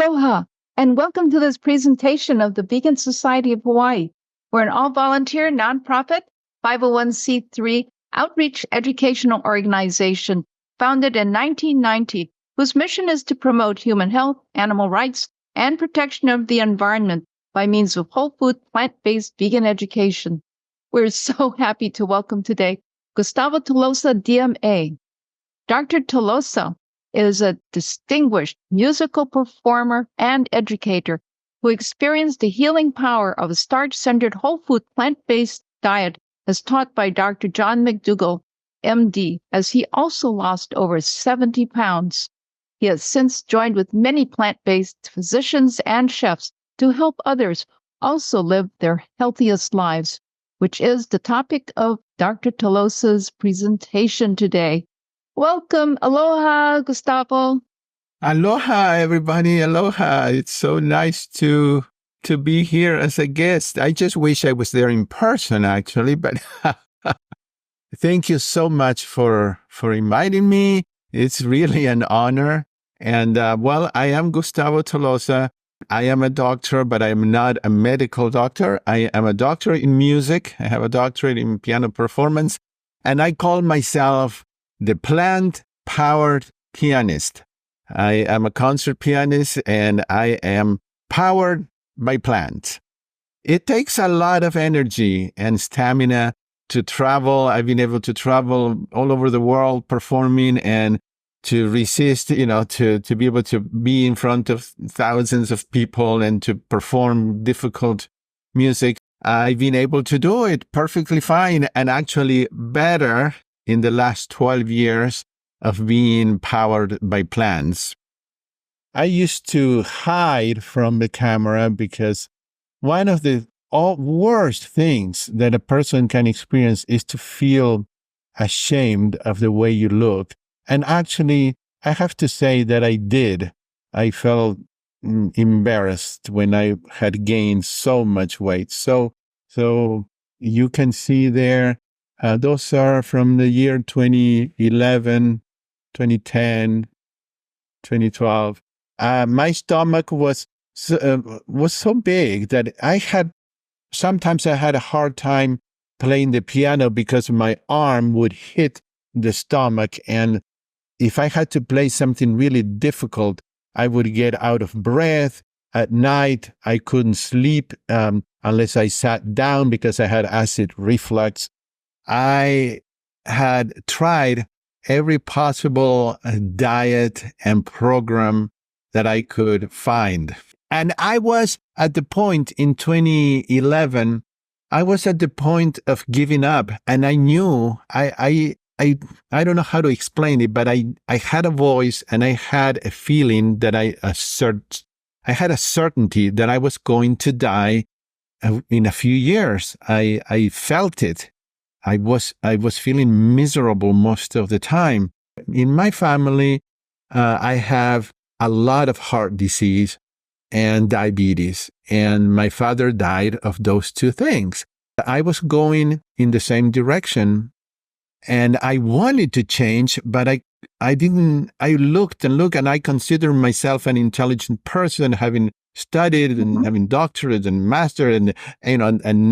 Aloha, and welcome to this presentation of the Vegan Society of Hawaii. We're an all-volunteer, nonprofit, 501c3 outreach educational organization founded in 1990, whose mission is to promote human health, animal rights, and protection of the environment by means of whole food, plant-based vegan education. We're so happy to welcome today Gustavo Tolosa, DMA. Dr. Tolosa is a distinguished musical performer and educator who experienced the healing power of a starch-centered whole food plant-based diet as taught by Dr. John McDougall, MD, as he also lost over 70 pounds. He has since joined with many plant-based physicians and chefs to help others also live their healthiest lives, which is the topic of Dr. Tolosa's presentation today. Welcome. Aloha, Gustavo. Aloha, everybody. Aloha. It's so nice to be here as a guest. I just wish I was there in person, actually, but thank you so much for inviting me. It's really an honor. And I am Gustavo Tolosa. I am a doctor, but I am not a medical doctor. I am a doctor in music. I have a doctorate in piano performance, and I call myself the plant-powered pianist. I am a concert pianist, and I am powered by plants. It takes a lot of energy and stamina to travel. I've been able to travel all over the world performing and to resist, to be able to be in front of thousands of people and to perform difficult music. I've been able to do it perfectly fine and actually better in the last 12 years of being powered by plants. I used to hide from the camera because one of the worst things that a person can experience is to feel ashamed of the way you look. And actually, I have to say that I did. I felt embarrassed when I had gained so much weight. So you can see there, those are from the year 2011, 2010, 2012. My stomach was so big that sometimes I had a hard time playing the piano because my arm would hit the stomach. And if I had to play something really difficult, I would get out of breath. At night, I couldn't sleep unless I sat down because I had acid reflux. I had tried every possible diet and program that I could find. And I was at the point in 2011, I was at the point of giving up. And I knew, I don't know how to explain it, but I had a voice and I had a feeling that I had a certainty that I was going to die in a few years. I felt it. I was feeling miserable most of the time. In my family, I have a lot of heart disease and diabetes, and my father died of those two things. I was going in the same direction, and I wanted to change, but I didn't. I looked and I consider myself an intelligent person, having studied and having doctorate and master and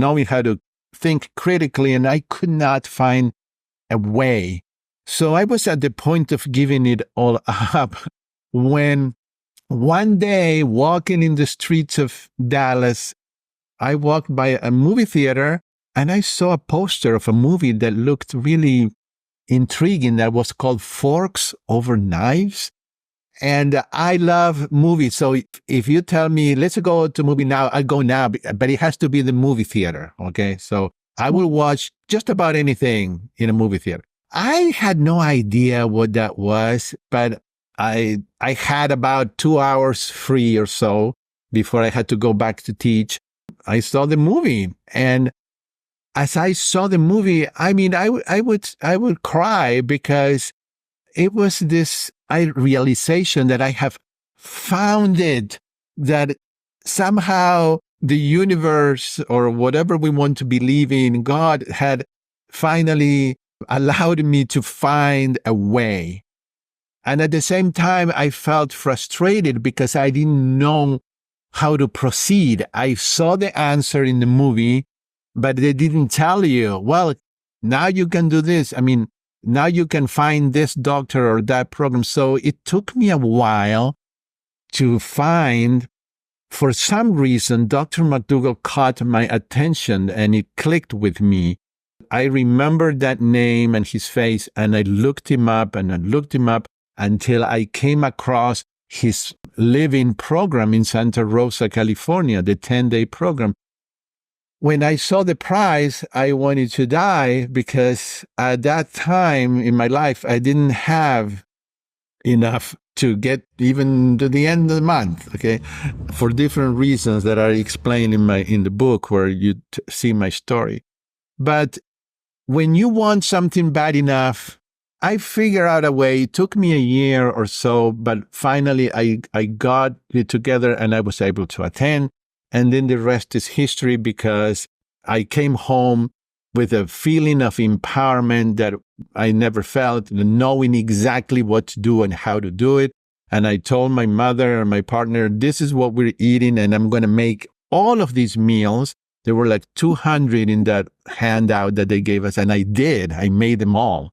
knowing how to think critically, and I could not find a way. So I was at the point of giving it all up when one day, walking in the streets of Dallas, I walked by a movie theater and I saw a poster of a movie that looked really intriguing that was called Forks Over Knives. And I love movies. So if you tell me, let's go to a movie now, I'll go now, but it has to be the movie theater. Okay. So I will watch just about anything in a movie theater. I had no idea what that was, but I had about 2 hours free or so before I had to go back to teach. I saw the movie, and as I saw the movie, I mean, I would cry because it was this realization that I have found it, that somehow the universe or whatever we want to believe in, God had finally allowed me to find a way. And at the same time, I felt frustrated because I didn't know how to proceed. I saw the answer in the movie, but they didn't tell you, well, now you can do this. I mean, now you can find this doctor or that program. So it took me a while to find, for some reason, Dr. McDougall caught my attention and it clicked with me. I remembered that name and his face, and I looked him up and I looked him up until I came across his living program in Santa Rosa, California, the 10-day program. When I saw the price, I wanted to die because at that time in my life, I didn't have enough to get even to the end of the month, okay, for different reasons that are explained in the book where you see my story. But when you want something bad enough, I figured out a way. It took me a year or so, but finally I got it together and I was able to attend. And then the rest is history because I came home with a feeling of empowerment that I never felt, knowing exactly what to do and how to do it. And I told my mother and my partner, this is what we're eating, and I'm going to make all of these meals. There were like 200 in that handout that they gave us, and I did. I made them all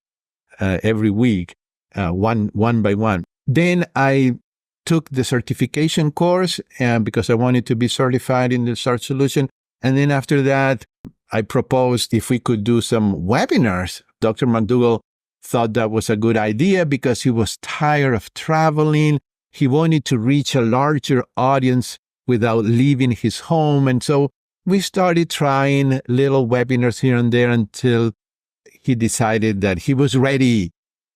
every week, one by one. Then I took the certification course because I wanted to be certified in the START solution. And then after that, I proposed if we could do some webinars. Dr. McDougall thought that was a good idea because he was tired of traveling. He wanted to reach a larger audience without leaving his home. And so we started trying little webinars here and there until he decided that he was ready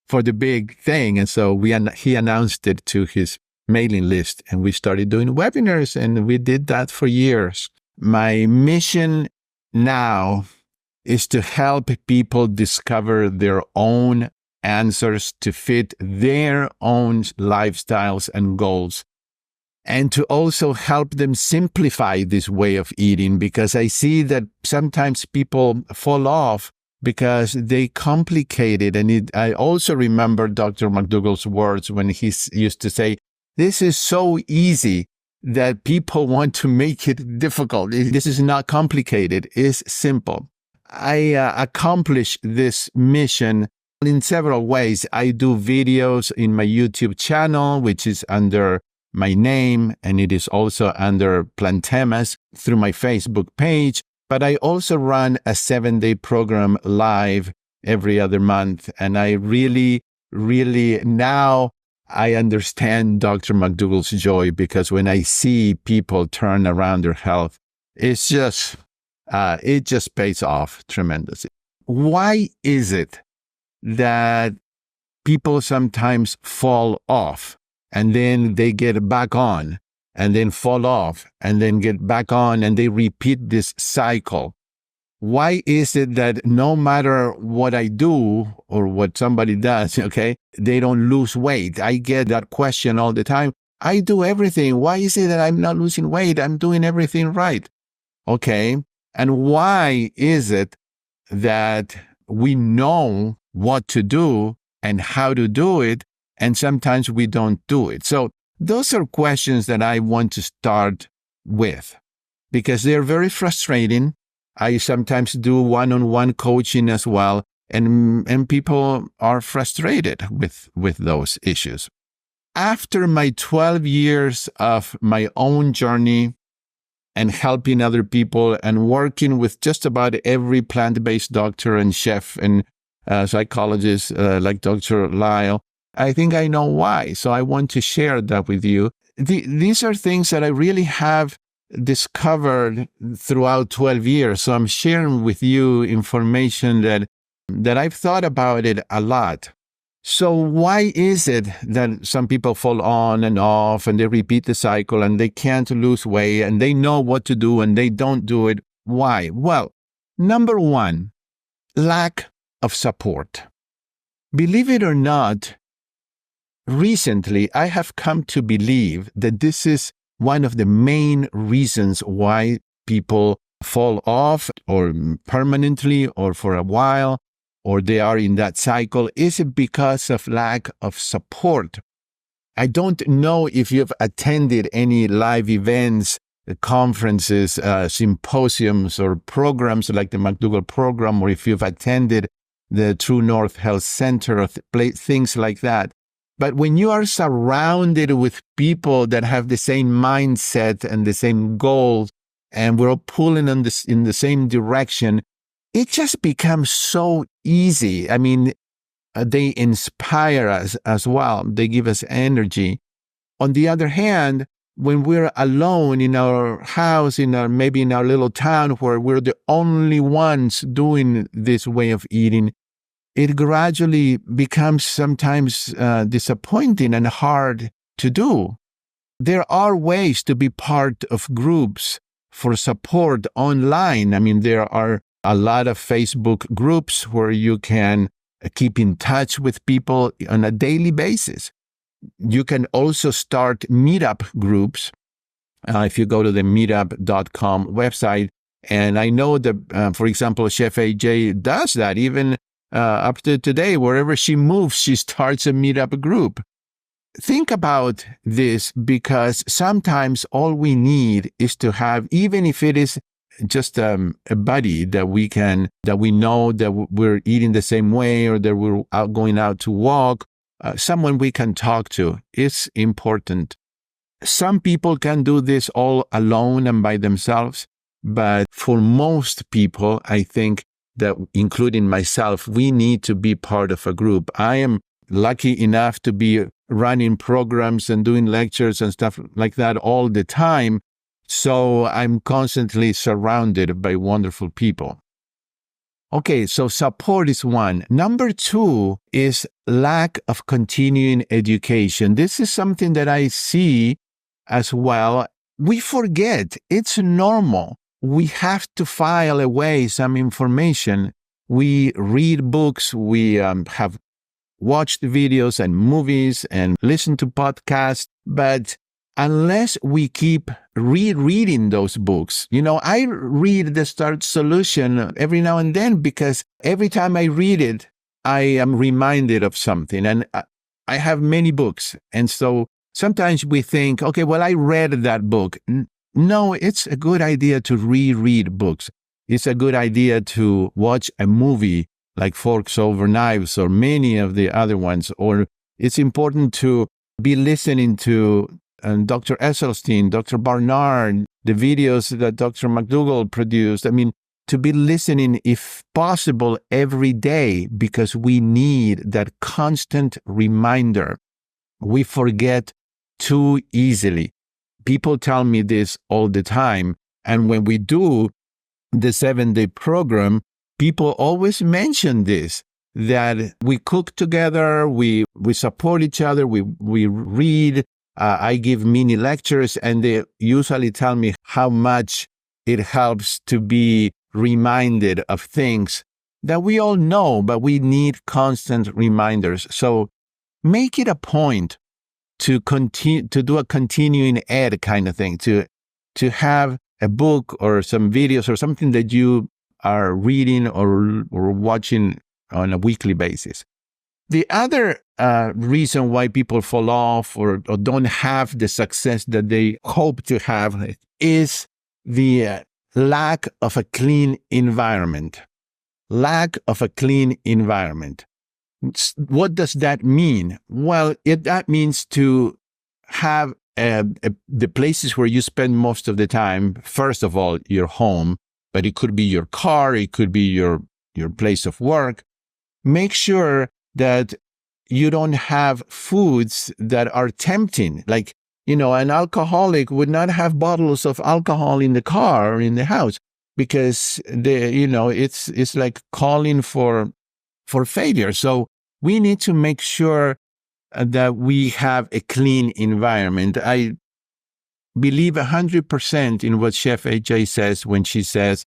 for the big thing. And so he announced it to his mailing list, and we started doing webinars, and we did that for years. My mission now is to help people discover their own answers to fit their own lifestyles and goals, and to also help them simplify this way of eating, because I see that sometimes people fall off because they complicate it. And I also remember Dr. McDougall's words when he used to say, this is so easy that people want to make it difficult. This is not complicated. It's simple. I accomplish this mission in several ways. I do videos in my YouTube channel, which is under my name, and it is also under Plantemas through my Facebook page. But I also run a 7-day program live every other month. And I really now I understand Dr. McDougall's joy, because when I see people turn around their health, it just pays off tremendously. Why is it that people sometimes fall off and then they get back on and then fall off and then get back on, and they repeat this cycle? Why is it that no matter what I do or what somebody does, okay, they don't lose weight? I get that question all the time. I do everything. Why is it that I'm not losing weight? I'm doing everything right. Okay. And why is it that we know what to do and how to do it, and sometimes we don't do it? So those are questions that I want to start with, because they're very frustrating. I sometimes do one-on-one coaching as well, and people are frustrated with those issues. After my 12 years of my own journey and helping other people and working with just about every plant-based doctor and chef and psychologist like Dr. Lyle, I think I know why. So I want to share that with you. These are things that I really have discovered throughout 12 years. So I'm sharing with you information that I've thought about it a lot. So why is it that some people fall on and off and they repeat the cycle and they can't lose weight and they know what to do and they don't do it? Why? Well, number one, lack of support. Believe it or not, recently I have come to believe that this is one of the main reasons why people fall off, or permanently or for a while, or they are in that cycle? Is it because of lack of support? I don't know if you've attended any live events, conferences, symposiums, or programs like the McDougall program, or if you've attended the True North Health Center, or things like that. But when you are surrounded with people that have the same mindset and the same goals, and we're all pulling in the same direction, it just becomes so easy. I mean, they inspire us as well. They give us energy. On the other hand, when we're alone in our house, maybe in our little town where we're the only ones doing this way of eating, it gradually becomes sometimes disappointing and hard to do. There are ways to be part of groups for support online. I mean, there are a lot of Facebook groups where you can keep in touch with people on a daily basis. You can also start meetup groups if you go to the meetup.com website. And I know that, for example, Chef AJ does that. Even up to today, wherever she moves, she starts a meetup group. Think about this, because sometimes all we need is to have, even if it is just a buddy that we know that we're eating the same way, or that we're going out to walk, someone we can talk to is important. Some people can do this all alone and by themselves, but for most people, I think that, including myself, we need to be part of a group. I am lucky enough to be running programs and doing lectures and stuff like that all the time. So I'm constantly surrounded by wonderful people. Okay, so support is one. Number two is lack of continuing education. This is something that I see as well. We forget. It's normal. We have to file away some information. We read books. We have watched videos and movies and listened to podcasts. But unless we keep rereading those books, I read The Start Solution every now and then, because every time I read it, I am reminded of something. And I have many books. And so sometimes we think, okay, well, I read that book. No, it's a good idea to reread books. It's a good idea to watch a movie like Forks Over Knives or many of the other ones. Or it's important to be listening to Dr. Esselstyn, Dr. Barnard, the videos that Dr. McDougall produced. I mean, to be listening, if possible, every day, because we need that constant reminder. We forget too easily. People tell me this all the time. And when we do the 7-day program, people always mention this, that we cook together, we support each other, we read. I give mini lectures, and they usually tell me how much it helps to be reminded of things that we all know, but we need constant reminders. So make it a point to continue to do a continuing ed kind of thing, to have a book or some videos or something that you are reading or watching on a weekly basis. The other reason why people fall off or don't have the success that they hope to have is the lack of a clean environment. Lack of a clean environment. What does that mean? Well, that means to have the places where you spend most of the time, first of all, your home, but it could be your car, it could be your place of work. Make sure that you don't have foods that are tempting. Like, an alcoholic would not have bottles of alcohol in the car or in the house, because it's like calling for failure. So we need to make sure that we have a clean environment. I believe 100% in what Chef AJ says when she says,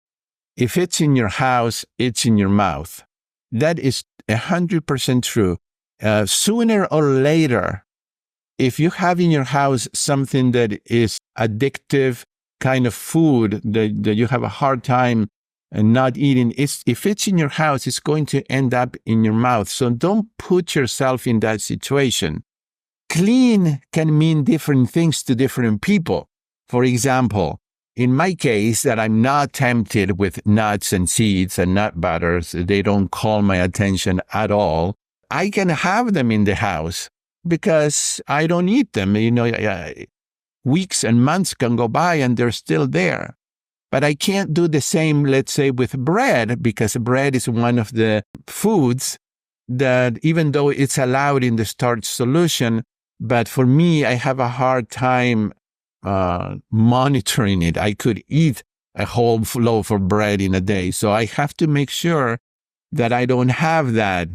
if it's in your house, it's in your mouth. That is 100% true. Sooner or later, if you have in your house something that is addictive kind of food that you have a hard time and not eating, if it's in your house, it's going to end up in your mouth. So don't put yourself in that situation. Clean can mean different things to different people. For example, in my case, that I'm not tempted with nuts and seeds and nut butters, they don't call my attention at all. I can have them in the house because I don't eat them. Weeks and months can go by and they're still there. But I can't do the same, let's say, with bread, because bread is one of the foods that, even though it's allowed in the starch solution, but for me, I have a hard time monitoring it. I could eat a whole loaf of bread in a day. So I have to make sure that I don't have that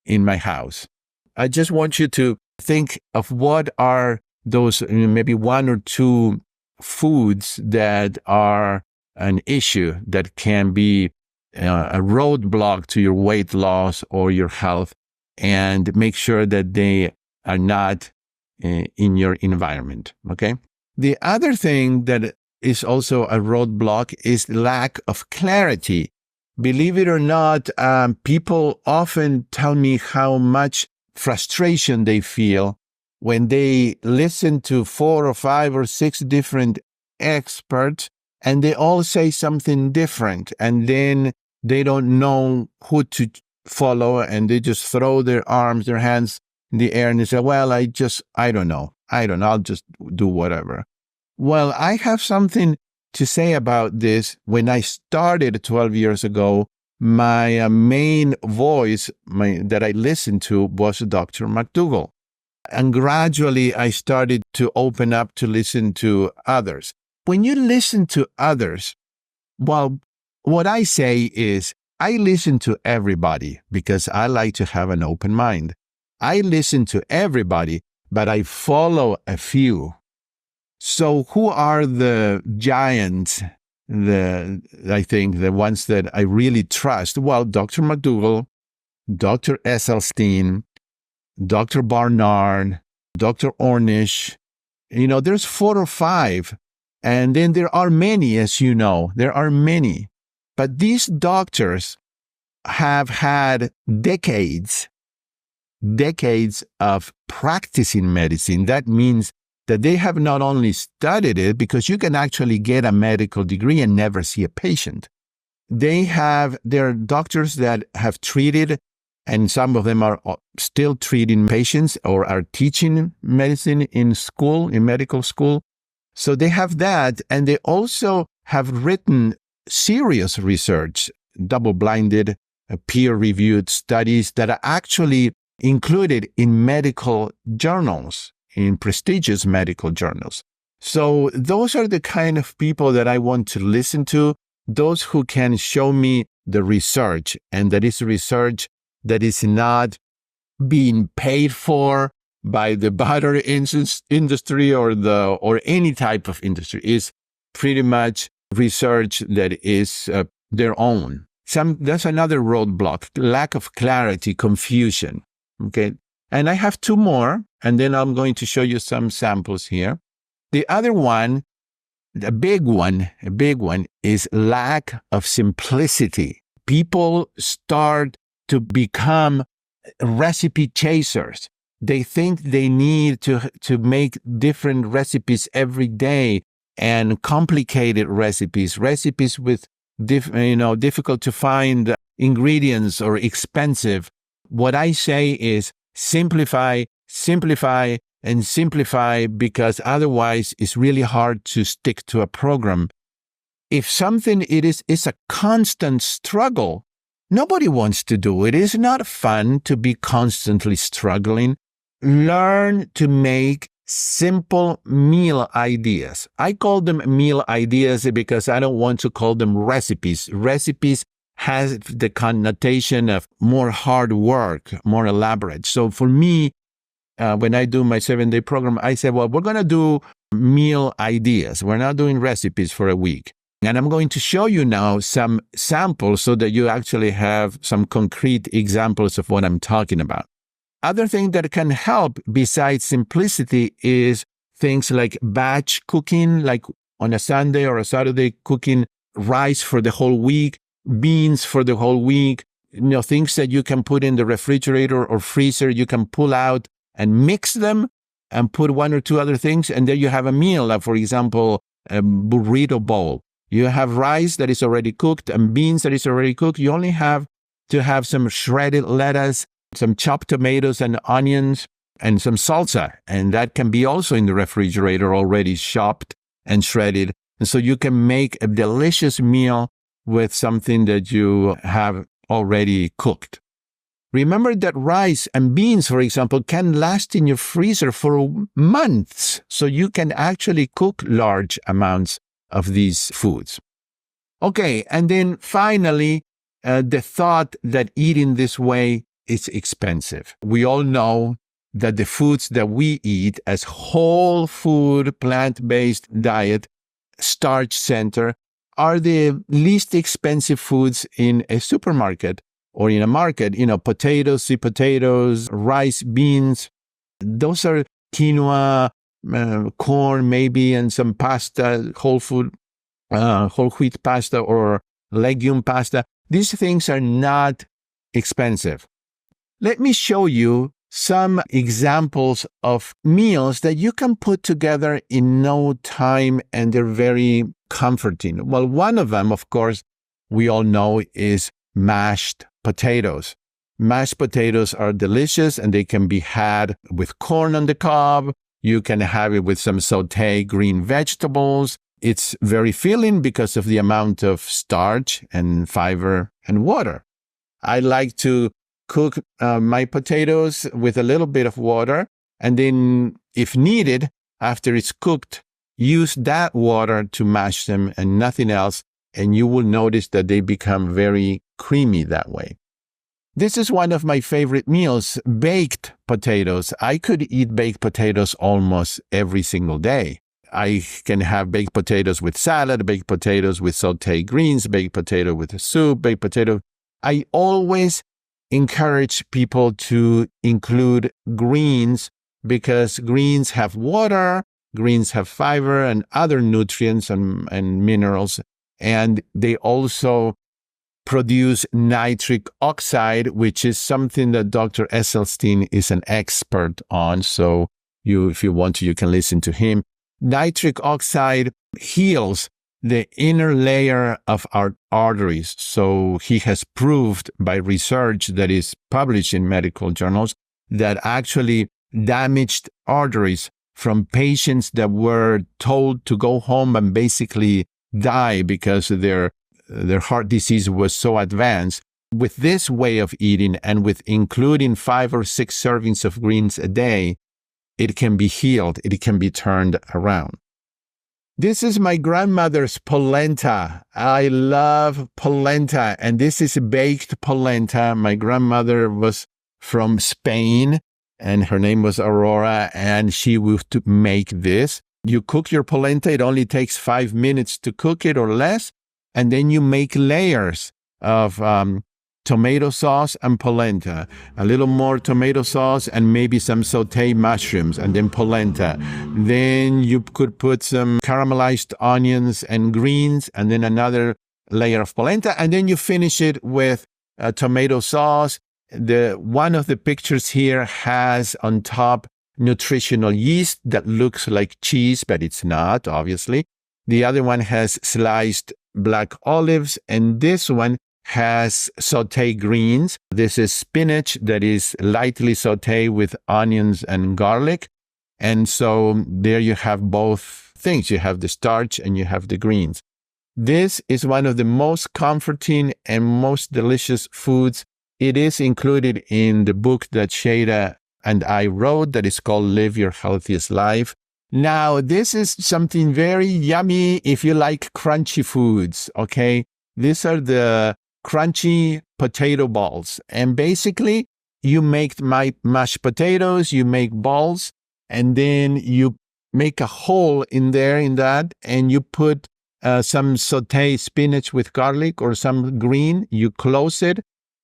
in my house. I just want you to think of what are those maybe one or two foods that are an issue that can be a roadblock to your weight loss or your health, and make sure that they are not in your environment, okay? The other thing that is also a roadblock is lack of clarity. Believe it or not, people often tell me how much frustration they feel when they listen to 4 or 5 or 6 different experts, and they all say something different, and then they don't know who to follow, and they just throw their arms, their hands in the air, and they say, well, I don't know. I'll just do whatever. Well, I have something to say about this. When I started 12 years ago, my main voice that I listened to was Dr. McDougall. And gradually, I started to open up to listen to others. When you listen to others, well, what I say is I listen to everybody because I like to have an open mind. I listen to everybody, but I follow a few. So who are the giants, I think, the ones that I really trust? Well, Dr. McDougall, Dr. Esselstyn, Dr. Barnard, Dr. Ornish. There's 4 or 5. And then there are many, as you know, there are many. But these doctors have had decades of practicing medicine. That means that they have not only studied it, because you can actually get a medical degree and never see a patient. They're doctors that have treated, and some of them are still treating patients or are teaching medicine in school, in medical school. So they have that, and they also have written serious research, double-blinded, peer-reviewed studies that are actually included in medical journals, in prestigious medical journals. So those are the kind of people that I want to listen to, those who can show me the research, and that is research that is not being paid for by the butter industry or any type of industry. Is pretty much research that is their own. That's another roadblock: lack of clarity, confusion. Okay, and I have 2 more, and then I'm going to show you some samples here. The other one, a big one, is lack of simplicity. People start to become recipe chasers. They think they need to make different recipes every day, and complicated recipes with difficult to find ingredients or expensive. What I say is simplify, and simplify, because otherwise it's really hard to stick to a program. If something is a constant struggle, nobody wants to do it. It's not fun to be constantly struggling. Learn to make simple meal ideas. I call them meal ideas because I don't want to call them recipes. Recipes has the connotation of more hard work, more elaborate. So for me, when I do my 7-day program, I say, well, we're going to do meal ideas. We're not doing recipes for a week. And I'm going to show you now some samples so that you actually have some concrete examples of what I'm talking about. Other thing that can help besides simplicity is things like batch cooking, like on a Sunday or a Saturday, cooking rice for the whole week, beans for the whole week, things that you can put in the refrigerator or freezer, you can pull out and mix them and put one or two other things, and there you have a meal. Like, for example, a burrito bowl. You have rice that is already cooked and beans that is already cooked. You only have to have some shredded lettuce, some chopped tomatoes and onions, and some salsa. And that can be also in the refrigerator already chopped and shredded. And so you can make a delicious meal with something that you have already cooked. Remember that rice and beans, for example, can last in your freezer for months. So you can actually cook large amounts of these foods. Okay, and then finally, the thought that eating this way is expensive. We all know that the foods that we eat as whole food, plant-based diet, starch-centered, are the least expensive foods in a supermarket or in a market. Potatoes, sweet potatoes, rice, beans. Those are quinoa, corn maybe, and some pasta, whole wheat pasta or legume pasta. These things are not expensive. Let me show you some examples of meals that you can put together in no time, and they're very comforting. Well, one of them, of course, we all know is mashed potatoes. Mashed potatoes are delicious, and they can be had with corn on the cob. You can have it with some sauteed green vegetables. It's very filling because of the amount of starch and fiber and water. I like to cook my potatoes with a little bit of water, and then, if needed, after it's cooked, use that water to mash them and nothing else, and you will notice that they become very creamy that way. This is one of my favorite meals, baked potatoes. I could eat baked potatoes almost every single day. I can have baked potatoes with salad, baked potatoes with sauteed greens, baked potato with a soup, baked potato. I always encourage people to include greens because greens have water, greens have fiber and other nutrients and minerals, and they also produce nitric oxide, which is something that Dr. Esselstyn is an expert on. So if you want to, you can listen to him. Nitric oxide heals the inner layer of our arteries. So he has proved by research that is published in medical journals that actually damaged arteries from patients that were told to go home and basically die because their heart disease was so advanced. With this way of eating and with including 5 or 6 servings of greens a day, it can be healed. It can be turned around. This is my grandmother's polenta. I love polenta, and this is baked polenta. My grandmother was from Spain, and her name was Aurora, and she used to make this. You cook your polenta. It only takes 5 minutes to cook it or less, and then you make layers of tomato sauce and polenta, a little more tomato sauce and maybe some sauteed mushrooms, and then polenta. Then you could put some caramelized onions and greens, and then another layer of polenta, and then you finish it with tomato sauce. One of the pictures here has on top nutritional yeast that looks like cheese, but it's not, obviously. The other one has sliced black olives, and this one has sauteed greens. This is spinach that is lightly sauteed with onions and garlic. And so there you have both things. You have the starch and you have the greens. This is one of the most comforting and most delicious foods. It is included in the book that Shada and I wrote that is called Live Your Healthiest Life. Now, this is something very yummy if you like crunchy foods, okay? These are the crunchy potato balls. And basically, you make mashed potatoes, you make balls, and then you make a hole in that, and you put some sauteed spinach with garlic or some green. You close it,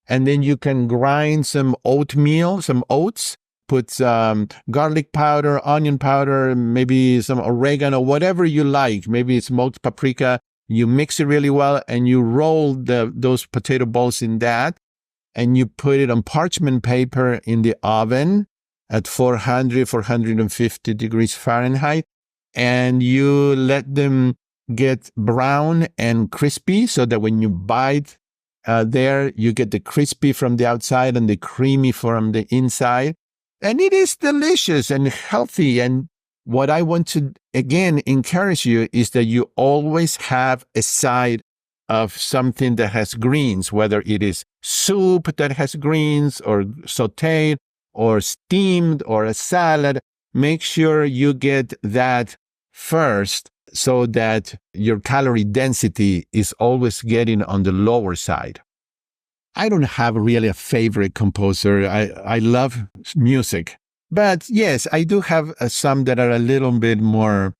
and then you can grind some oatmeal, some oats, put garlic powder, onion powder, maybe some oregano, whatever you like, maybe smoked paprika. You mix it really well, and you roll those potato balls in that, and you put it on parchment paper in the oven at 450 degrees Fahrenheit, and you let them get brown and crispy so that when you bite there, you get the crispy from the outside and the creamy from the inside. And it is delicious and healthy. And what I want to, again, encourage you is that you always have a side of something that has greens, whether it is soup that has greens or sauteed or steamed or a salad. Make sure you get that first so that your calorie density is always getting on the lower side. I don't have really a favorite composer. I love music. But yes, I do have some that are a little bit more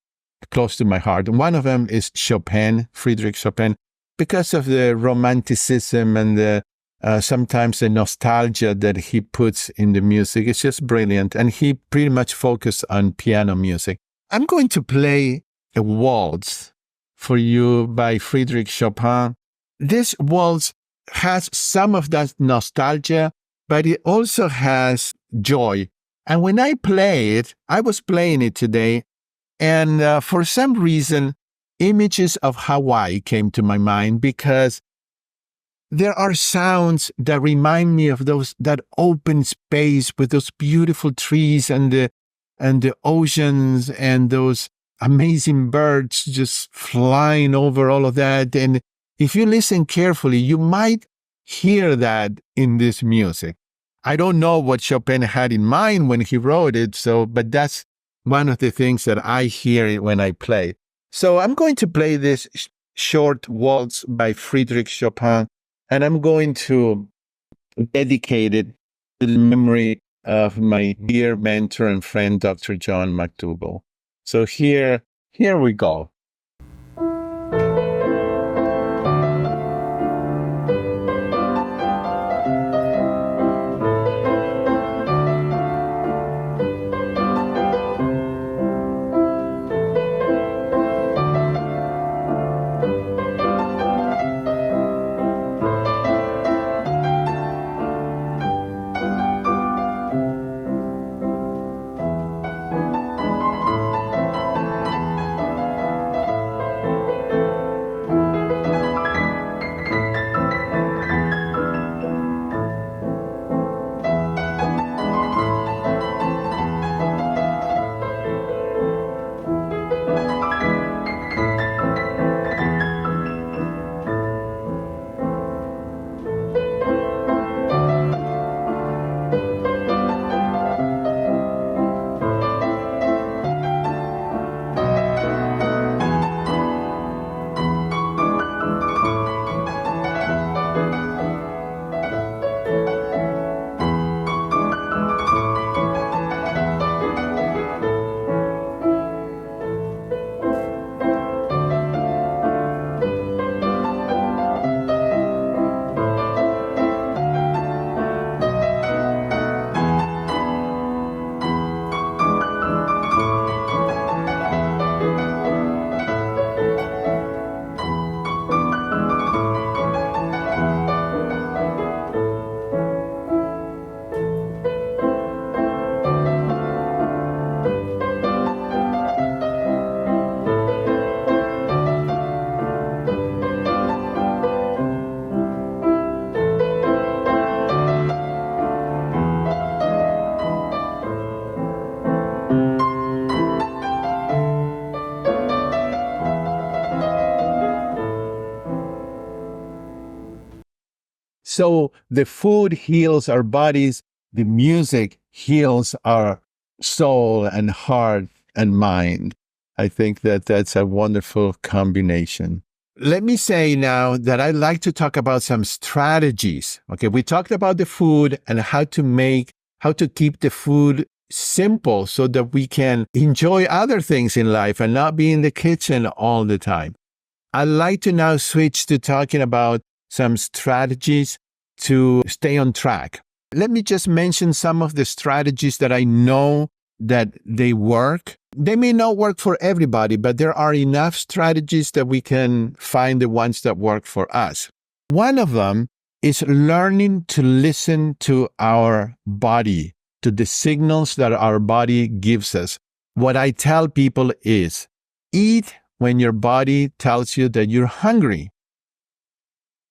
close to my heart. And one of them is Chopin, Friedrich Chopin, because of the romanticism and the sometimes the nostalgia that he puts in the music. It's just brilliant. And he pretty much focused on piano music. I'm going to play a waltz for you by Friedrich Chopin. This waltz has some of that nostalgia, but it also has joy. And when I play it, I was playing it today, and for some reason, images of Hawaii came to my mind because there are sounds that remind me of that open space with those beautiful trees and the oceans and those amazing birds just flying over all of that. And if you listen carefully, you might hear that in this music. I don't know what Chopin had in mind when he wrote it, but that's one of the things that I hear when I play. So I'm going to play this short waltz by Friedrich Chopin, and I'm going to dedicate it to the memory of my dear mentor and friend, Dr. John McDougall. So here we go. So the food heals our bodies, the music heals our soul and heart and mind. I think that that's a wonderful combination. Let me say now that I'd like to talk about some strategies. Okay, we talked about the food and how to keep the food simple so that we can enjoy other things in life and not be in the kitchen all the time. I'd like to now switch to talking about some strategies to stay on track. Let me just mention some of the strategies that I know that they work. They may not work for everybody, but there are enough strategies that we can find the ones that work for us. One of them is learning to listen to our body, to the signals that our body gives us. What I tell people is, eat when your body tells you that you're hungry.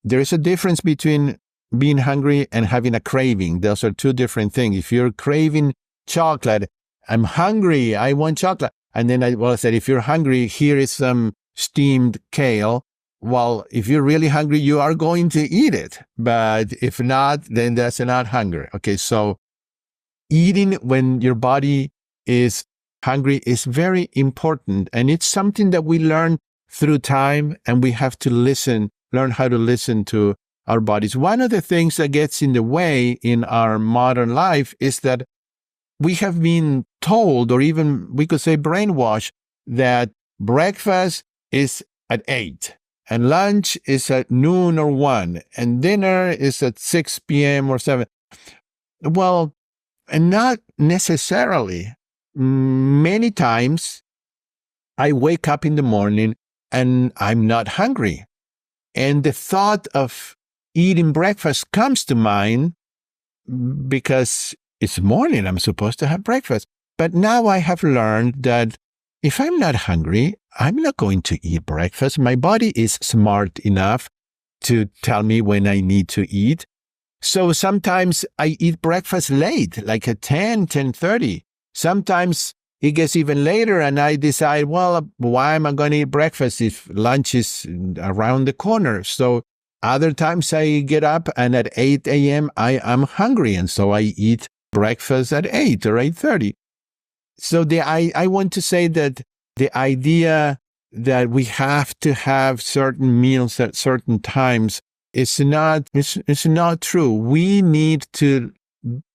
There is a difference between being hungry and having a craving. Those are two different things. If you're craving chocolate, I'm hungry, I want chocolate. And then I said, if you're hungry, here is some steamed kale. Well, if you're really hungry, you are going to eat it. But if not, then that's not hunger. Okay, so eating when your body is hungry is very important. And it's something that we learn through time, and we have to learn how to listen to our bodies. One of the things that gets in the way in our modern life is that we have been told, or even we could say brainwashed, that breakfast is at 8, and lunch is at noon or 1, and dinner is at 6 p.m. or 7. Well, and not necessarily. Many times I wake up in the morning and I'm not hungry. And the thought of eating breakfast comes to mind because it's morning, I'm supposed to have breakfast. But now I have learned that if I'm not hungry, I'm not going to eat breakfast. My body is smart enough to tell me when I need to eat. So sometimes I eat breakfast late, like at 10:30. Sometimes it gets even later and I decide, well, why am I going to eat breakfast if lunch is around the corner? So other times I get up and at 8 a.m. I am hungry, and so I eat breakfast at 8 or 8:30. So I want to say that the idea that we have to have certain meals at certain times is not true. We need to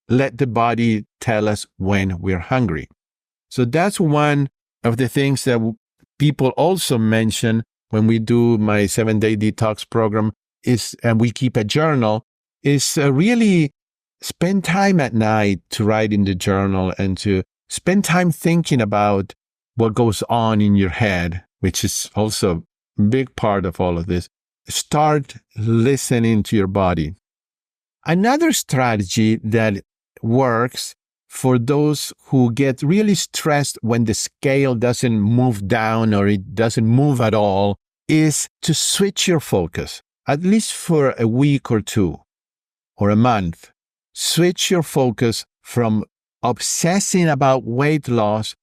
let the body tell us when we're hungry. So that's one of the things that people also mention when we do my 7-day detox program is, and we keep a journal, is really spend time at night to write in the journal and to spend time thinking about what goes on in your head, which is also a big part of all of this. Start listening to your body. Another strategy that works for those who get really stressed when the scale doesn't move down or it doesn't move at all is to switch your focus, at least for a week or two or a month. Switch your focus from obsessing about weight loss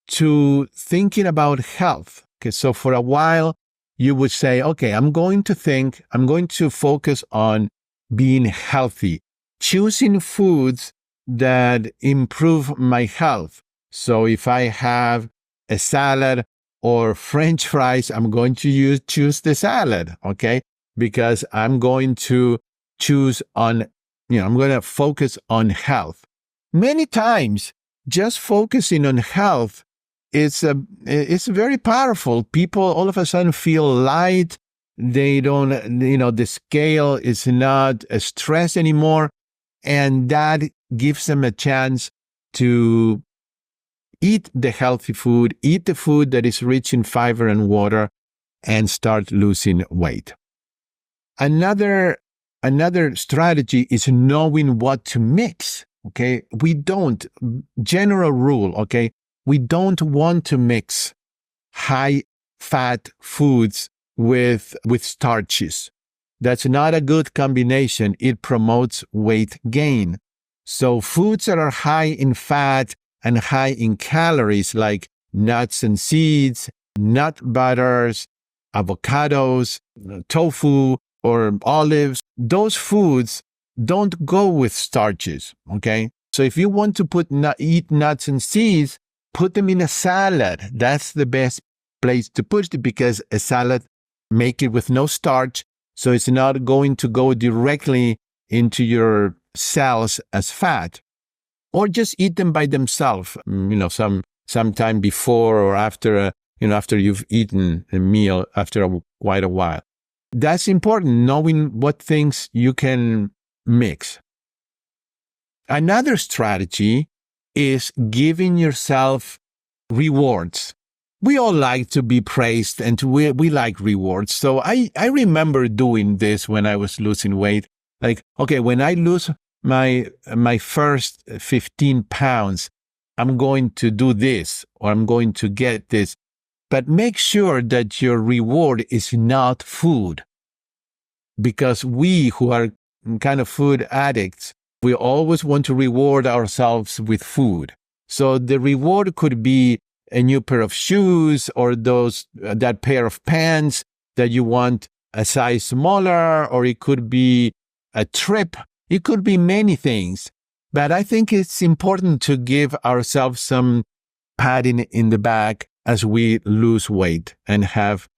to thinking about health. Okay, so for a while, you would say, okay, I'm going to focus on being healthy, choosing foods that improve my health. So if I have a salad or French fries, I'm going to choose the salad, okay? Because I'm going to I'm going to focus on health. Many times, just focusing on health it's very powerful. People all of a sudden feel light. They don't, the scale is not a stress anymore. And that gives them a chance to eat the healthy food, eat the food that is rich in fiber and water, and start losing weight. Another strategy is knowing what to mix. Okay. General rule, okay. We don't want to mix high-fat foods with starches. That's not a good combination. It promotes weight gain. So foods that are high in fat and high in calories, like nuts and seeds, nut butters, avocados, tofu, or olives, those foods don't go with starches, okay? So if you want to eat nuts and seeds, put them in a salad. That's the best place to put it because a salad, make it with no starch, so it's not going to go directly into your cells as fat. Or just eat them by themselves, sometime before or after, after you've eaten a meal after quite a while. That's important, knowing what things you can mix. Another strategy is giving yourself rewards. We all like to be praised, and we like rewards. So I remember doing this when I was losing weight. Like, okay, when I lose my first 15 pounds, I'm going to do this, or I'm going to get this. But make sure that your reward is not food. Because we who are kind of food addicts, we always want to reward ourselves with food. So the reward could be a new pair of shoes, or that pair of pants that you want a size smaller, or it could be a trip. It could be many things. But I think it's important to give ourselves some patting in the back as we lose weight and have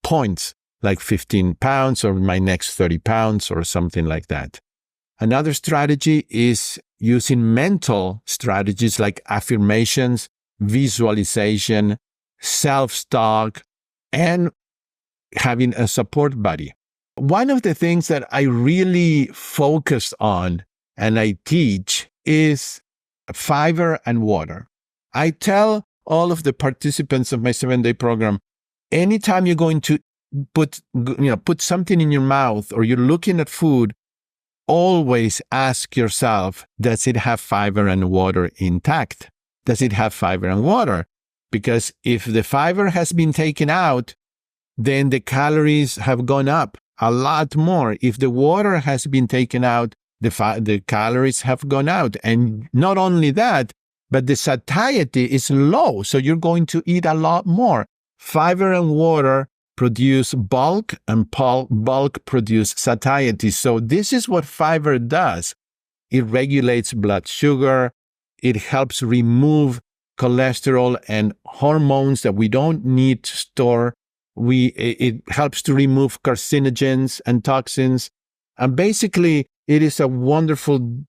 points like 15 pounds or my next 30 pounds or something like that. Another strategy is using mental strategies like affirmations, visualization, self-talk, and having a support buddy. One of the things that I really focus on and I teach is fiber and water. I tell all of the participants of my 7-day program, anytime you're going to put something in your mouth or you're looking at food, always ask yourself, does it have fiber and water intact? Does it have fiber and water? Because if the fiber has been taken out, then the calories have gone up a lot more. If the water has been taken out, the calories have gone out. And not only that, but the satiety is low. So you're going to eat a lot more. Fiber and water produce bulk, and bulk produce satiety. So this is what fiber does. It regulates blood sugar. It helps remove cholesterol and hormones that we don't need to store. It helps to remove carcinogens and toxins. And basically, it is a wonderful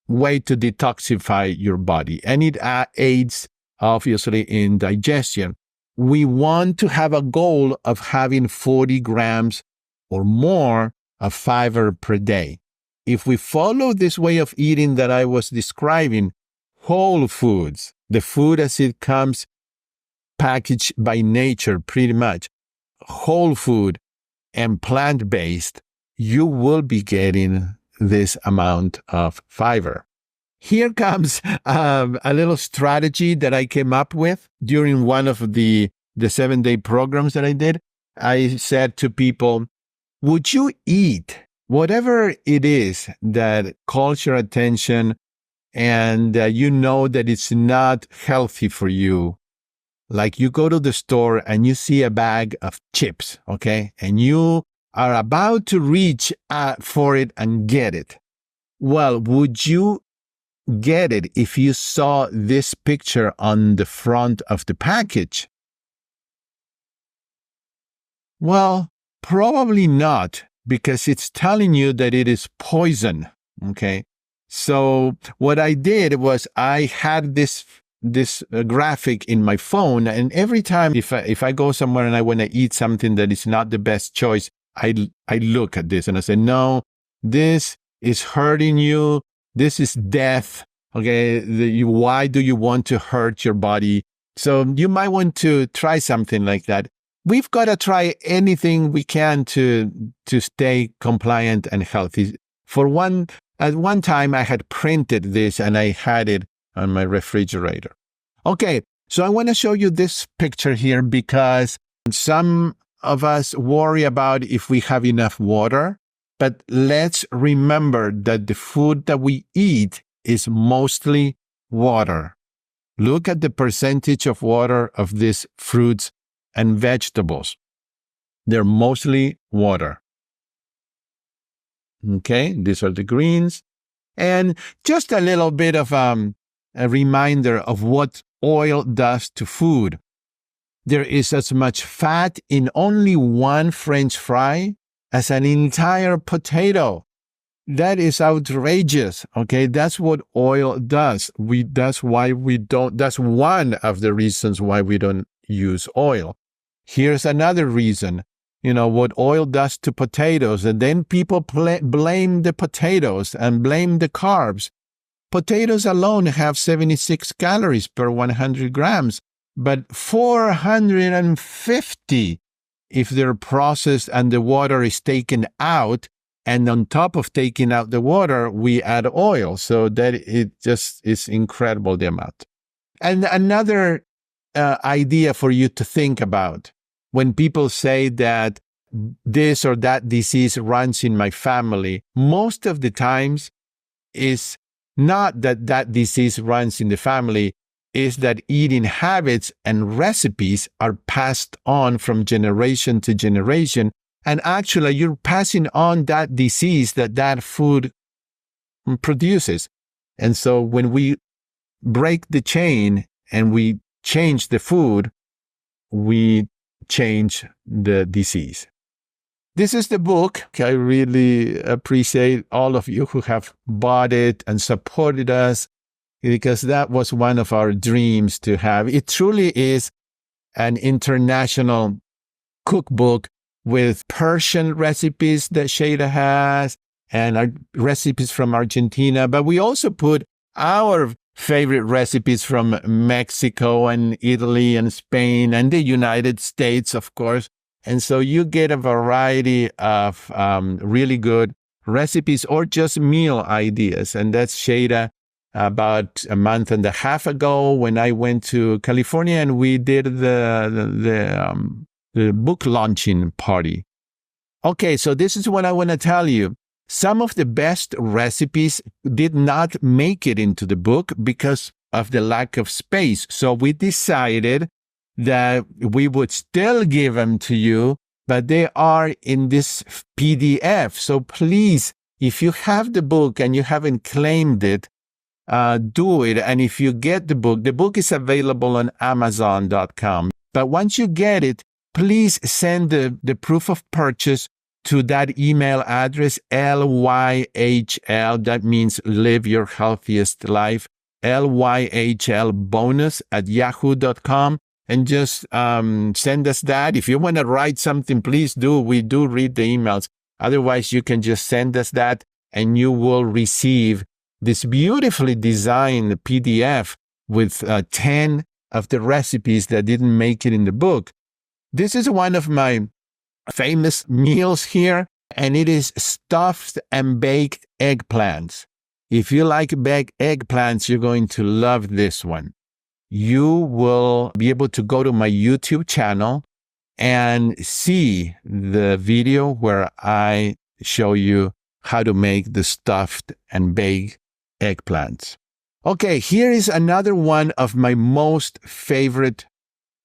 way to detoxify your body. And it aids, obviously, in digestion. We want to have a goal of having 40 grams or more of fiber per day. If we follow this way of eating that I was describing, whole foods, the food as it comes packaged by nature pretty much, whole food and plant-based, you will be getting this amount of fiber. Here comes a little strategy that I came up with during one of the 7-day programs that I did. I said to people, would you eat whatever it is that calls your attention and you know that it's not healthy for you? Like you go to the store and you see a bag of chips, okay? And you are about to reach for it and get it. Well, would you get it if you saw this picture on the front of the package? Well, probably not, because it's telling you that it is poison, okay? So what I did was I had this graphic in my phone, and every time if I go somewhere and I want to eat something that is not the best choice, I look at this and I say, no, this is hurting you. This is death. Okay, why do you want to hurt your body? So you might want to try something like that. We've got to try anything we can to stay compliant and healthy. At one time, I had printed this and I had it on my refrigerator. Okay, so I want to show you this picture here because some of us worry about if we have enough water, but let's remember that the food that we eat is mostly water. Look at the percentage of water of these fruits and vegetables. They're mostly water. Okay, these are the greens. And just a little bit of a reminder of what oil does to food. There is as much fat in only one French fry as an entire potato. That is outrageous. Okay, that's what oil does. That's one of the reasons why we don't use oil. Here's another reason. What oil does to potatoes, and then people blame the potatoes and blame the carbs. Potatoes alone have 76 calories per 100 grams, but 450 if they're processed and the water is taken out. And on top of taking out the water, we add oil. So that it just is incredible, the amount. And another idea for you to think about when people say that this or that disease runs in my family, most of the times is not that that disease runs in the family, is that eating habits and recipes are passed on from generation to generation. And actually, you're passing on that disease that food produces. And so when we break the chain and we change the food, we change the disease. This is the book. I really appreciate all of you who have bought it and supported us, because that was one of our dreams to have. It truly is an international cookbook with Persian recipes that Shada has and our recipes from Argentina. But we also put our favorite recipes from Mexico and Italy and Spain and the United States, of course. And so you get a variety of really good recipes or just meal ideas. And that's Shada about a month and a half ago when I went to California and we did the book launching party. Okay, so this is what I want to tell you. Some of the best recipes did not make it into the book because of the lack of space. So we decided that we would still give them to you, but they are in this PDF. So please, if you have the book and you haven't claimed it, do it. And if you get the book is available on Amazon.com. But once you get it, please send the proof of purchase to that email address, LYHL, that means live your healthiest life, LYHLbonus@yahoo.com, and just send us that. If you want to write something, please do. We do read the emails. Otherwise, you can just send us that, and you will receive this beautifully designed PDF with 10 of the recipes that didn't make it in the book. This is one of my famous meals here, and it is stuffed and baked eggplants. If you like baked eggplants, you're going to love this one. You will be able to go to my YouTube channel and see the video where I show you how to make the stuffed and baked eggplants. Okay, here is another one of my most favorite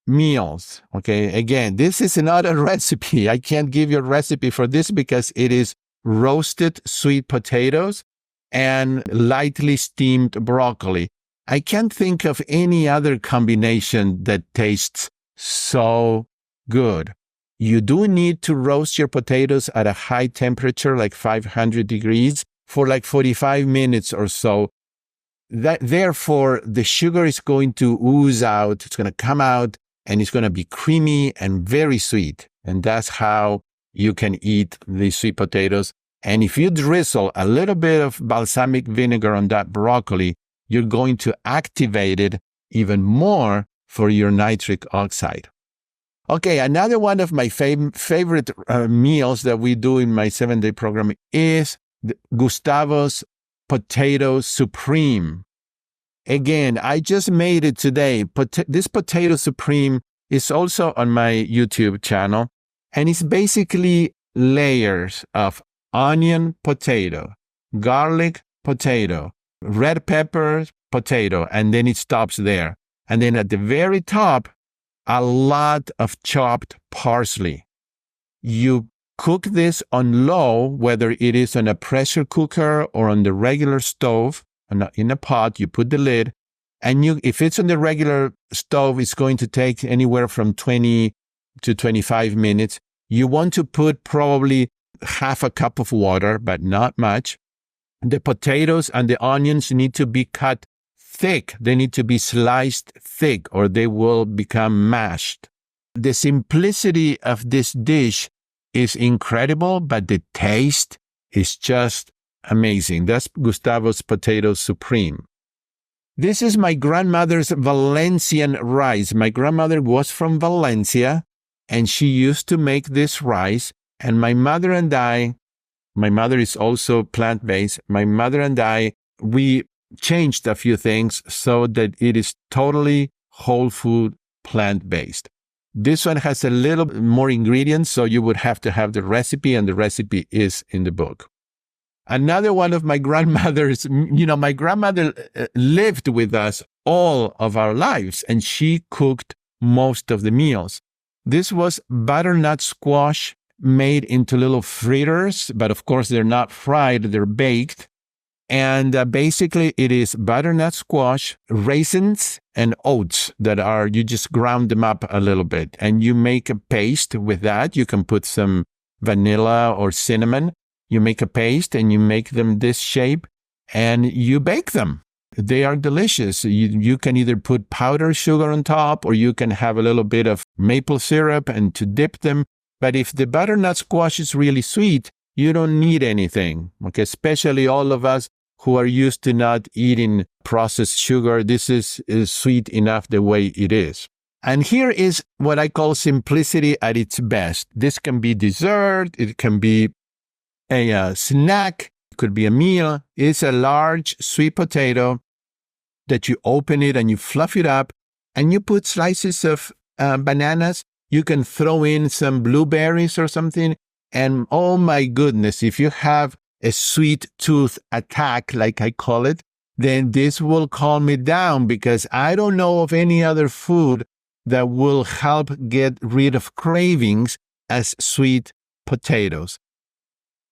meals. Okay, again, this is not a recipe. I can't give you a recipe for this because it is roasted sweet potatoes and lightly steamed broccoli. I can't think of any other combination that tastes so good. You do need to roast your potatoes at a high temperature, like 500 degrees, for like 45 minutes or so. Therefore, the sugar is going to ooze out. It's going to come out, and it's going to be creamy and very sweet. And that's how you can eat the sweet potatoes. And if you drizzle a little bit of balsamic vinegar on that broccoli, you're going to activate it even more for your nitric oxide. Okay, another one of my favorite meals that we do in my 7-day program is Gustavo's Potato Supreme. Again, I just made it today. This Potato Supreme is also on my YouTube channel, and it's basically layers of onion potato, garlic potato, red pepper potato, and then it stops there. And then at the very top, a lot of chopped parsley. You cook this on low, whether it is on a pressure cooker or on the regular stove. In a pot, you put the lid, and if it's on the regular stove, it's going to take anywhere from 20 to 25 minutes. You want to put probably half a cup of water, but not much. The potatoes and the onions need to be cut thick. They need to be sliced thick, or they will become mashed. The simplicity of this dish is incredible, but the taste is just Amazing. That's Gustavo's Potato Supreme. This is my grandmother's Valencian rice. My grandmother was from Valencia, and she used to make this rice. And my mother and I, my mother is also plant-based. My mother and I, we changed a few things so that it is totally whole food, plant-based. This one has a little more ingredients, so you would have to have the recipe, and the recipe is in the book. Another one of my grandmothers, my grandmother lived with us all of our lives, and she cooked most of the meals. This was butternut squash made into little fritters, but of course they're not fried, they're baked. And basically it is butternut squash, raisins, and oats you just ground them up a little bit. And you make a paste with that. You can put some vanilla or cinnamon. You make a paste and you make them this shape and you bake them. They are delicious. You can either put powdered sugar on top, or you can have a little bit of maple syrup and to dip them. But if the butternut squash is really sweet, you don't need anything. Okay, especially all of us who are used to not eating processed sugar. This is sweet enough the way it is. And here is what I call simplicity at its best. This can be dessert. It can be a snack. It could be a meal. It's a large sweet potato that you open it and you fluff it up and you put slices of bananas. You can throw in some blueberries or something. And oh my goodness, if you have a sweet tooth attack, like I call it, then this will calm it down, because I don't know of any other food that will help get rid of cravings as sweet potatoes.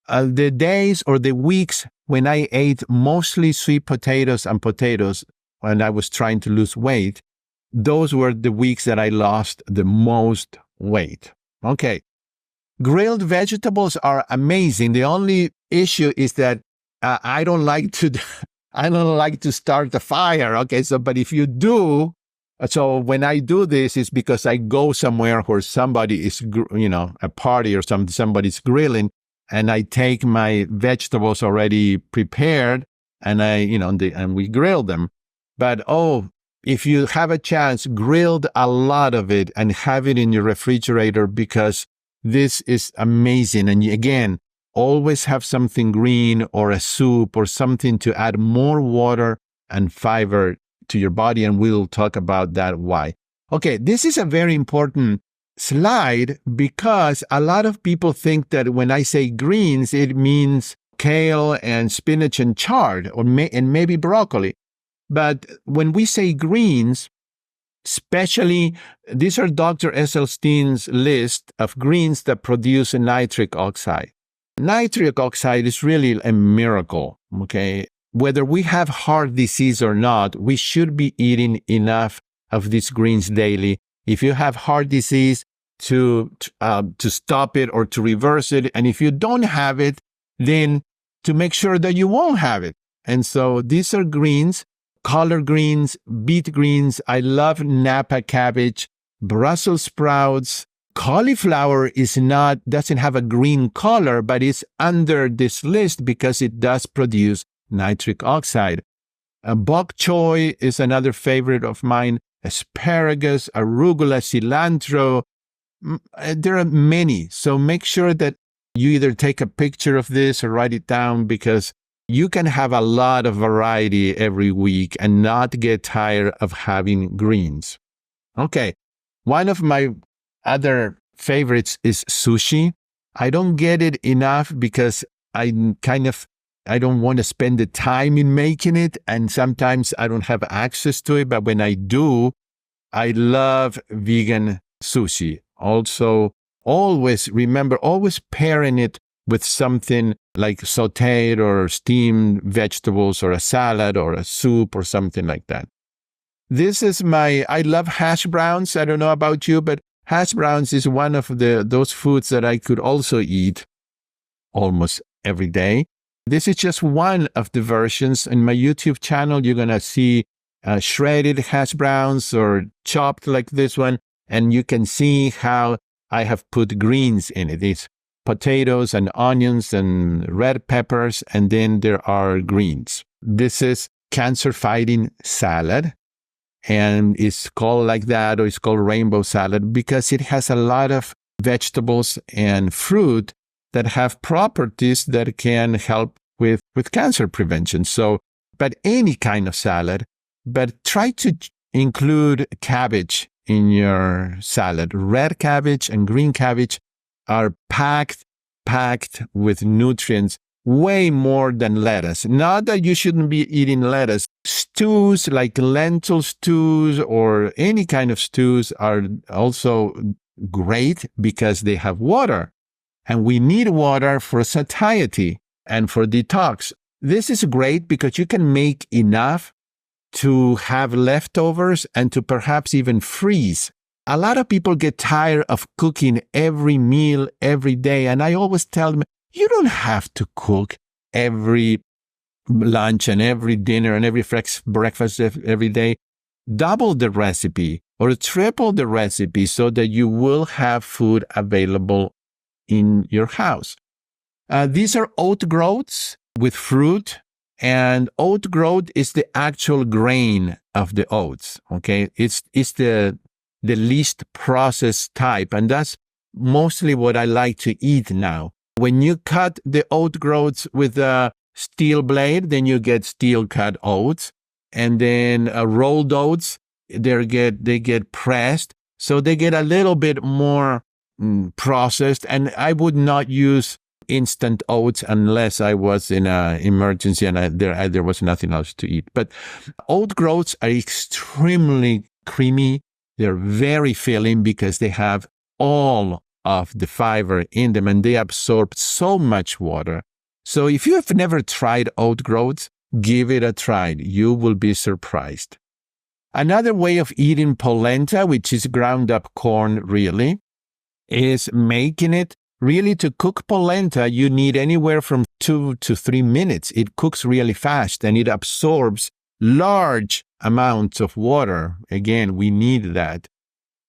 The days or the weeks when I ate mostly sweet potatoes and potatoes when I was trying to lose weight, those were the weeks that I lost the most weight. Okay. Grilled vegetables are amazing. The only issue is that I don't like to start the fire. Okay. But if you do, so when I do this, it's because I go somewhere where somebody is, a party or somebody's grilling, and I take my vegetables already prepared and and we grill them. But if you have a chance, grilled a lot of it and have it in your refrigerator, because this is amazing. And again, always have something green or a soup or something to add more water and fiber to your body. And we'll talk about that why. Okay, this is a very important slide, because a lot of people think that when I say greens, it means kale and spinach and chard and maybe broccoli. But when we say greens, especially, these are Dr. Esselstyn's list of greens that produce nitric oxide. Nitric oxide is really a miracle, okay? Whether we have heart disease or not, we should be eating enough of these greens daily. If you have heart disease, to stop it or to reverse it. And if you don't have it, then to make sure that you won't have it. And so these are greens. Collard greens, beet greens. I love Napa cabbage, Brussels sprouts. Cauliflower doesn't have a green color, but it's under this list because it does produce nitric oxide. Bok choy is another favorite of mine. Asparagus, arugula, cilantro. There are many. So make sure that you either take a picture of this or write it down, because you can have a lot of variety every week and not get tired of having greens. Okay. One of my other favorites is sushi. I don't get it enough because I don't want to spend the time in making it. And sometimes I don't have access to it. But when I do, I love vegan sushi. Also, always pairing it with something like sauteed or steamed vegetables or a salad or a soup or something like that. This is I love hash browns. I don't know about you, but hash browns is one of those foods that I could also eat almost every day. This is just one of the versions. In my YouTube channel, you're going to see shredded hash browns or chopped like this one. And you can see how I have put greens in it. It's potatoes and onions and red peppers, and then there are greens. This is cancer-fighting salad, and it's called like that, or it's called rainbow salad, because it has a lot of vegetables and fruit that have properties that can help with cancer prevention. So, but any kind of salad, but try to include cabbage in your salad. Red cabbage and green cabbage are packed with nutrients, way more than lettuce. Not that you shouldn't be eating lettuce. Stews like lentil stews or any kind of stews are also great because they have water. And we need water for satiety and for detox. This is great because you can make enough to have leftovers and to perhaps even freeze. A lot of people get tired of cooking every meal, every day. And I always tell them, you don't have to cook every lunch and every dinner and every breakfast every day. Double the recipe or triple the recipe so that you will have food available in your house. These are oat groats with fruit, and oat groat is the actual grain of the oats. Okay, it's the least processed type, and that's mostly what I like to eat now. When you cut the oat groats with a steel blade, then you get steel cut oats, and then rolled oats. They get pressed, so they get a little bit more processed. And I would not use instant oats unless I was in an emergency and there was nothing else to eat. But oat groats are extremely creamy. They're very filling because they have all of the fiber in them and they absorb so much water. So if you have never tried oat groats, give it a try. You will be surprised. Another way of eating polenta, which is ground up corn really, is making it. Really, to cook polenta, you need anywhere from 2 to 3 minutes. It cooks really fast and it absorbs large amounts of water. Again, we need that.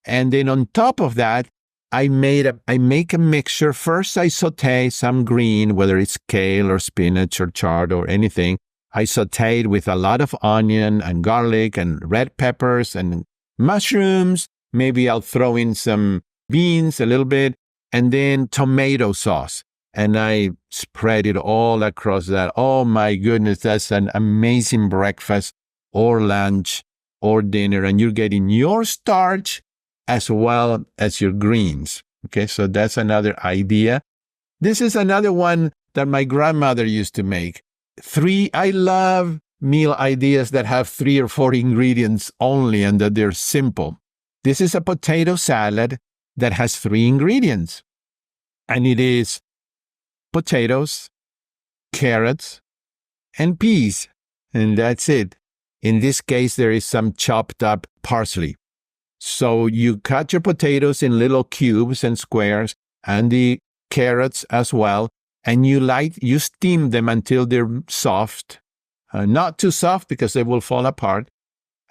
And then on top of that, I make a mixture. First, I saute some green, whether it's kale or spinach or chard or anything. I sauteed with a lot of onion and garlic and red peppers and mushrooms. Maybe I'll throw in some beans a little bit, and then tomato sauce. And I spread it all across that. Oh my goodness, that's an amazing breakfast or lunch or dinner. And you're getting your starch as well as your greens. Okay, so that's another idea. This is another one that my grandmother used to make. I love meal ideas that have 3 or 4 ingredients only and that they're simple. This is a potato salad that has 3 ingredients. And it is potatoes, carrots, and peas. And that's it. In this case, there is some chopped up parsley. So you cut your potatoes in little cubes and squares, and the carrots as well. And you steam them until they're soft. Not too soft because they will fall apart.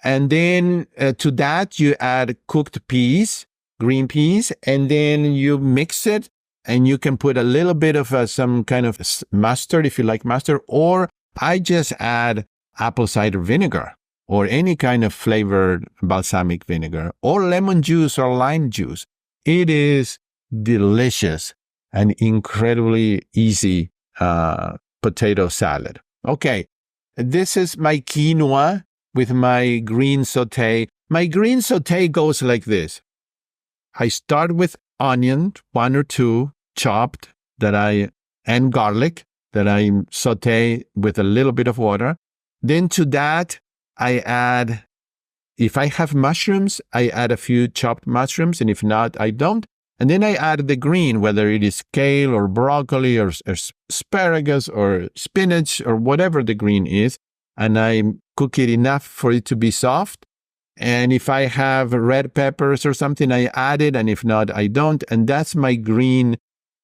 And then to that, you add cooked peas, green peas, and then you mix it. And you can put a little bit of some kind of mustard if you like mustard, or I just add apple cider vinegar or any kind of flavored balsamic vinegar or lemon juice or lime juice. It is delicious and incredibly easy potato salad. Okay, this is my quinoa with my green saute. My green saute goes like this. I start with onion, 1 or 2 chopped and garlic that I saute with a little bit of water. Then to that, I add, if I have mushrooms, I add a few chopped mushrooms, and if not, I don't. And then I add the green, whether it is kale or broccoli or asparagus or spinach or whatever the green is, and I cook it enough for it to be soft. And if I have red peppers or something, I add it. And if not, I don't. And that's my green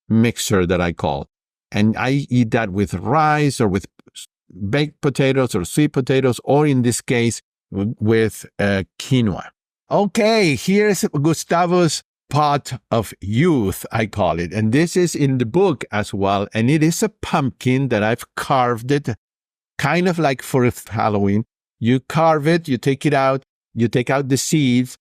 mixture that I call. And I eat that with rice or with baked potatoes or sweet potatoes, or in this case, with quinoa. Okay, here's Gustavo's pot of youth, I call it. And this is in the book as well. And it is a pumpkin that I've carved it, kind of like for Halloween. You carve it, you take it out, you take out the seeds,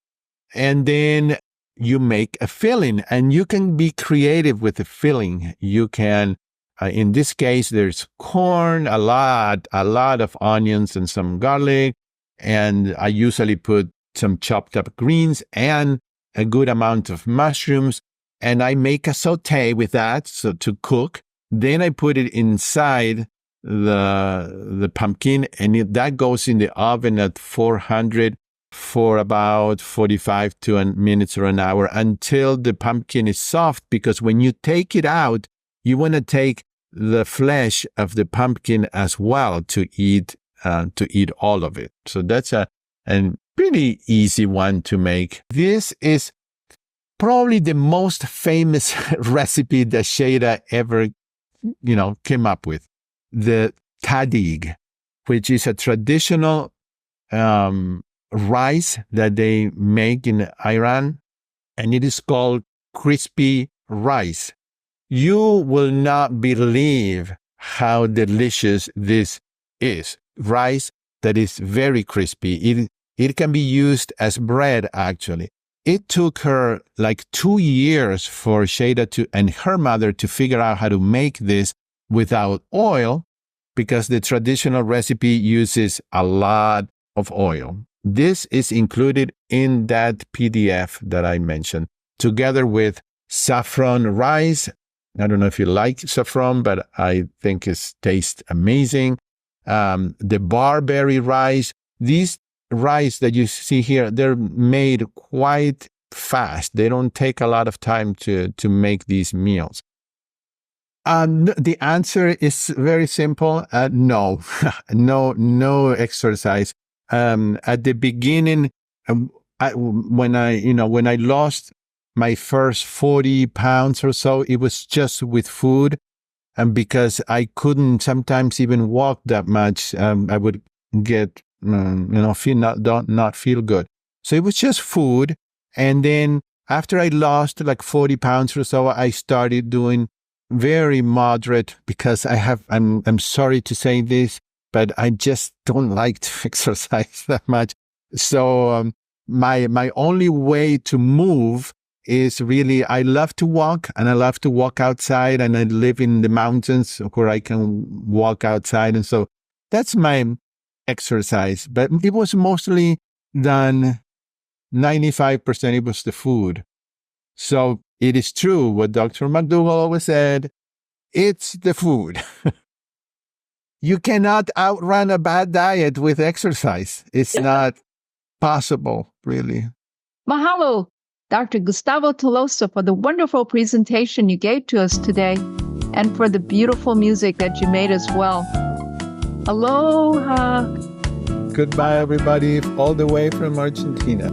and then you make a filling. And you can be creative with the filling. You can, in this case, there's corn, a lot of onions and some garlic. And I usually put some chopped up greens and a good amount of mushrooms. And I make a saute with that, so to cook. Then I put it inside the pumpkin, and that goes in the oven at 400 for about 45 minutes or an hour until the pumpkin is soft. Because when you take it out, you want to take the flesh of the pumpkin as well to eat all of it. So that's a pretty easy one to make. This is probably the most famous recipe that Shada ever, came up with. The tadig, which is a traditional rice that they make in Iran, and it is called crispy rice. You will not believe how delicious this is. Rice that is very crispy. It can be used as bread, actually. It took her like 2 years for Shada and her mother to figure out how to make this without oil, because the traditional recipe uses a lot of oil. This is included in that PDF that I mentioned, together with saffron rice. I don't know if you like saffron, but I think it tastes amazing. The barberry rice. These rice that you see here, they're made quite fast. They don't take a lot of time to make these meals. The answer is very simple. No, no exercise. At the beginning, when I lost my first 40 pounds or so, it was just with food. And because I couldn't sometimes even walk that much, I would get, not feel good. So it was just food. And then after I lost like 40 pounds or so, I started doing very moderate, because I'm sorry to say this, but I just don't like to exercise that much. So my only way to move is really, I love to walk, and I love to walk outside, and I live in the mountains where I can walk outside. And so that's my exercise. But it was mostly done, 95% it was the food. So it is true what Dr. McDougall always said, it's the food. You cannot outrun a bad diet with exercise. It's not possible, really. Mahalo, Dr. Gustavo Tolosa, for the wonderful presentation you gave to us today, and for the beautiful music that you made as well. Aloha. Goodbye, everybody, all the way from Argentina.